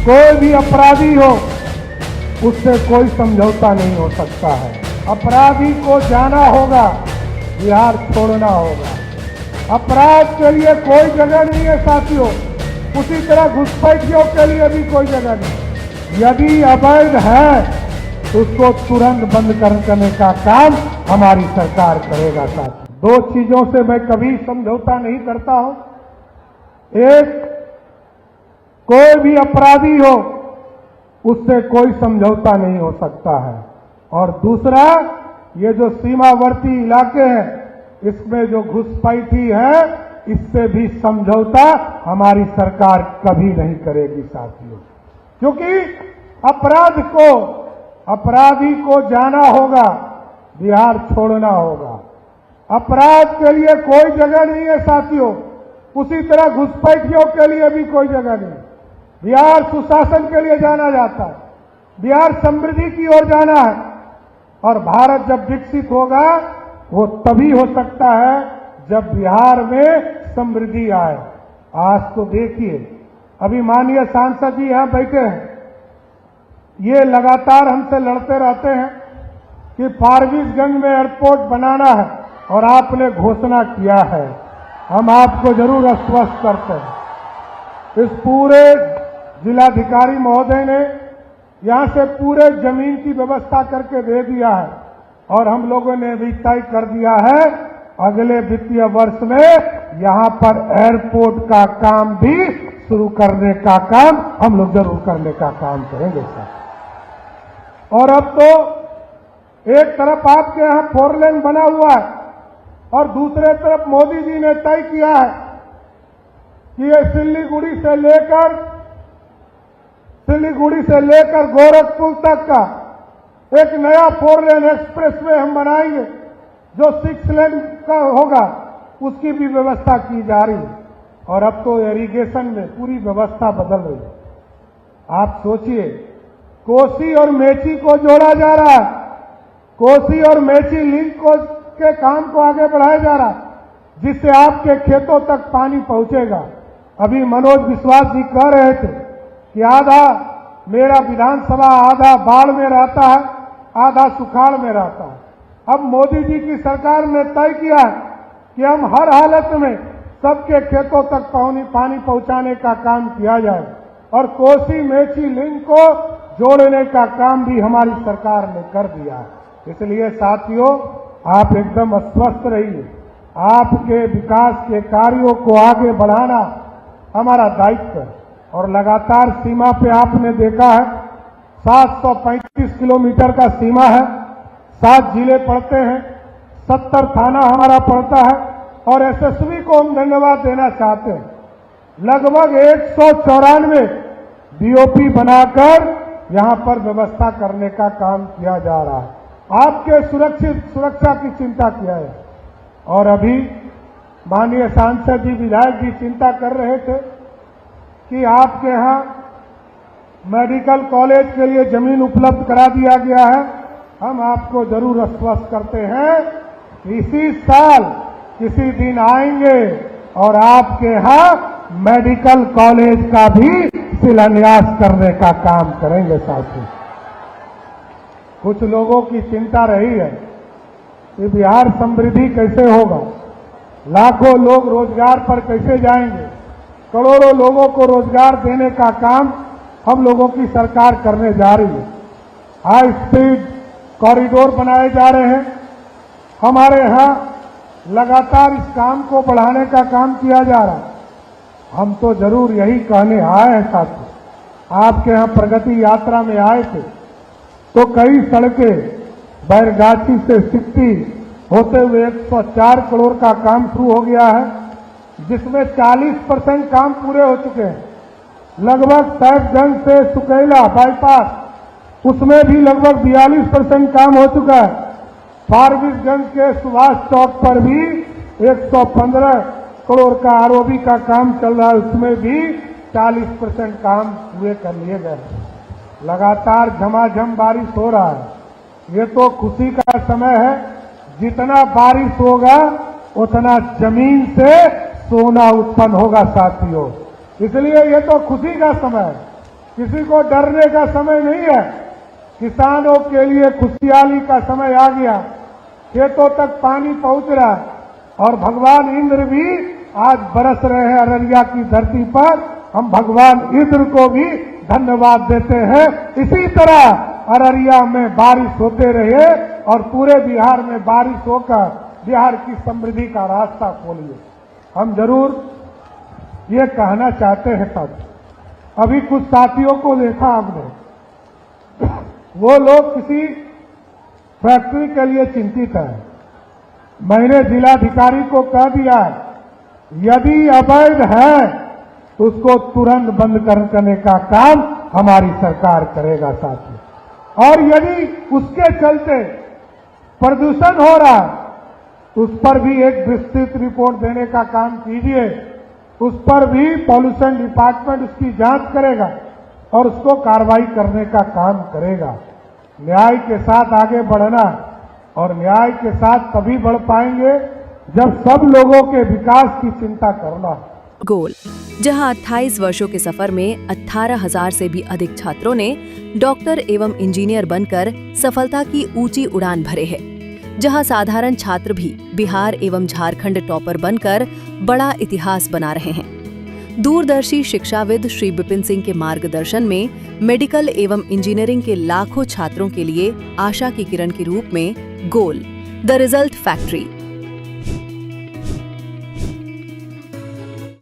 कोई भी अपराधी हो उससे कोई समझौता नहीं हो सकता है। अपराधी को जाना होगा, बिहार छोड़ना होगा। अपराध के लिए कोई जगह नहीं है साथियों, उसी तरह घुसपैठियों के लिए भी कोई जगह नहीं। यदि अवैध है तो उसको तुरंत बंद करने का काम हमारी सरकार करेगा साथियों। दो चीजों से मैं कभी समझौता नहीं करता हूं। एक, कोई भी अपराधी हो उससे कोई समझौता नहीं हो सकता है, और दूसरा, ये जो सीमावर्ती इलाके हैं इसमें जो घुसपैठी है इससे भी समझौता हमारी सरकार कभी नहीं करेगी साथियों, क्योंकि अपराधी को जाना होगा, बिहार छोड़ना होगा। अपराध के लिए कोई जगह नहीं है साथियों, उसी तरह घुसपैठियों के लिए भी कोई जगह नहीं। बिहार सुशासन के लिए जाना जाता है, बिहार समृद्धि की ओर जाना है, और भारत जब विकसित होगा वो तभी हो सकता है जब बिहार में समृद्धि आए। आज तो देखिए, अभी माननीय सांसद जी यहां बैठे हैं, ये लगातार हमसे लड़ते रहते हैं कि फारबिसगंज में एयरपोर्ट बनाना है, और आपने घोषणा किया है। हम आपको जरूर आश्वस्त करते हैं। इस पूरे जिलाधिकारी महोदय ने यहां से पूरे जमीन की व्यवस्था करके दे दिया है, और हम लोगों ने भी तय कर दिया है अगले वित्तीय वर्ष में यहां पर एयरपोर्ट का काम भी शुरू करने का काम हम लोग जरूर करने का काम करेंगे सर। और अब तो एक तरफ आपके यहां 4 लेन बना हुआ है, और दूसरे तरफ मोदी जी ने तय किया है कि ये सिल्लीगुड़ी से लेकर गोरखपुर तक का एक नया 4 लेन एक्सप्रेसवे हम बनाएंगे, जो 6 लेन का होगा, उसकी भी व्यवस्था की जा रही है। और अब तो इरिगेशन में पूरी व्यवस्था बदल रही है। आप सोचिए, कोसी और मेची को जोड़ा जा रहा है, कोसी और मेची लिंक के काम को आगे बढ़ाया जा रहा है, जिससे आपके खेतों तक पानी पहुंचेगा। अभी मनोज विश्वास जी कह रहे थे कि आधा मेरा विधानसभा आधा बाढ़ में रहता है, आधा सुखाड़ में रहता है। अब मोदी जी की सरकार ने तय किया है कि हम हर हालत में सबके खेतों तक पानी पहुंचाने का काम किया जाए, और कोसी मेची लिंक को जोड़ने का काम भी हमारी सरकार ने कर दिया है। इसलिए साथियों, आप एकदम आश्वस्त रहिए, आपके विकास के कार्यों को आगे बढ़ाना हमारा दायित्व है। और लगातार सीमा पे आपने देखा है 735 किलोमीटर का सीमा है, 7 जिले पड़ते हैं, 70 थाना हमारा पड़ता है, और एसएसबी को हम धन्यवाद देना चाहते हैं। लगभग 194 बीओपी बनाकर यहां पर व्यवस्था करने का काम किया जा रहा है। आपके सुरक्षा की चिंता किया है। और अभी माननीय सांसद जी, विधायक जी चिंता कर रहे थे कि आपके यहां मेडिकल कॉलेज के लिए जमीन उपलब्ध करा दिया गया है। हम आपको जरूर आश्वस्त करते हैं, इसी साल किसी दिन आएंगे और आपके यहां मेडिकल कॉलेज का भी शिलान्यास करने का काम करेंगे साथियों। कुछ लोगों की चिंता रही है कि बिहार समृद्धि कैसे होगा, लाखों लोग रोजगार पर कैसे जाएंगे, करोड़ों लोगों को रोजगार देने का काम हम लोगों की सरकार करने जा रही है। हाई स्पीड कॉरिडोर बनाए जा रहे हैं, हमारे यहां लगातार इस काम को बढ़ाने का काम किया जा रहा है। हम तो जरूर यही कहने आए हैं साथियों, आपके यहां प्रगति यात्रा में आए थे तो कई सड़कें बैरगाछी से सिक्टी होते हुए 104 करोड़ का काम शुरू हो गया है, जिसमें 40% काम पूरे हो चुके हैं। लगभग सैफगंज से सुकैला बाईपास, उसमें भी लगभग 42% काम हो चुका है। फारबिसगंज के सुभाष चौक पर भी 115 करोड़ का आरओबी का काम चल रहा है, उसमें भी 40% काम पूरे कर लिए गए। लगातार झमाझम बारिश हो रहा है, ये तो खुशी का समय है। जितना बारिश होगा उतना जमीन से सोना उत्पन्न होगा साथियों, इसलिए ये तो खुशी का समय है। किसी को डरने का समय नहीं है। किसानों के लिए खुशहाली का समय आ गया। खेतों तक पानी पहुंच रहा है और भगवान इंद्र भी आज बरस रहे हैं अररिया की धरती पर। हम भगवान इंद्र को भी धन्यवाद देते हैं। इसी तरह अररिया में बारिश होते रहे और पूरे बिहार में बारिश होकर बिहार की समृद्धि का रास्ता खोलिए। हम जरूर ये कहना चाहते हैं। तब अभी कुछ साथियों को देखा आपने, वो लोग किसी फैक्ट्री के लिए चिंतित है। मैंने जिलाधिकारी को कह दिया है, यदि अवैध है तो उसको तुरंत बंद करने का काम हमारी सरकार करेगा साथियों। और यदि उसके चलते प्रदूषण हो रहा है तो उस पर भी एक विस्तृत रिपोर्ट देने का काम कीजिए। उस पर भी पॉल्यूशन डिपार्टमेंट उसकी जांच करेगा और उसको कार्रवाई करने का काम करेगा। न्याय के साथ आगे बढ़ना, और न्याय के साथ तभी बढ़ पाएंगे जब सब लोगों के विकास की चिंता करना। गोल, जहां 28 वर्षों के सफर में 18,000 से भी अधिक छात्रों ने डॉक्टर एवं इंजीनियर बनकर सफलता की ऊंची उड़ान भरे है, जहां साधारण छात्र भी बिहार एवं झारखंड टॉपर बनकर बड़ा इतिहास बना रहे हैं। दूरदर्शी शिक्षाविद श्री विपिन सिंह के मार्गदर्शन में मेडिकल एवं इंजीनियरिंग के लाखों छात्रों के लिए आशा की किरण के रूप में गोल, द रिजल्ट फैक्ट्री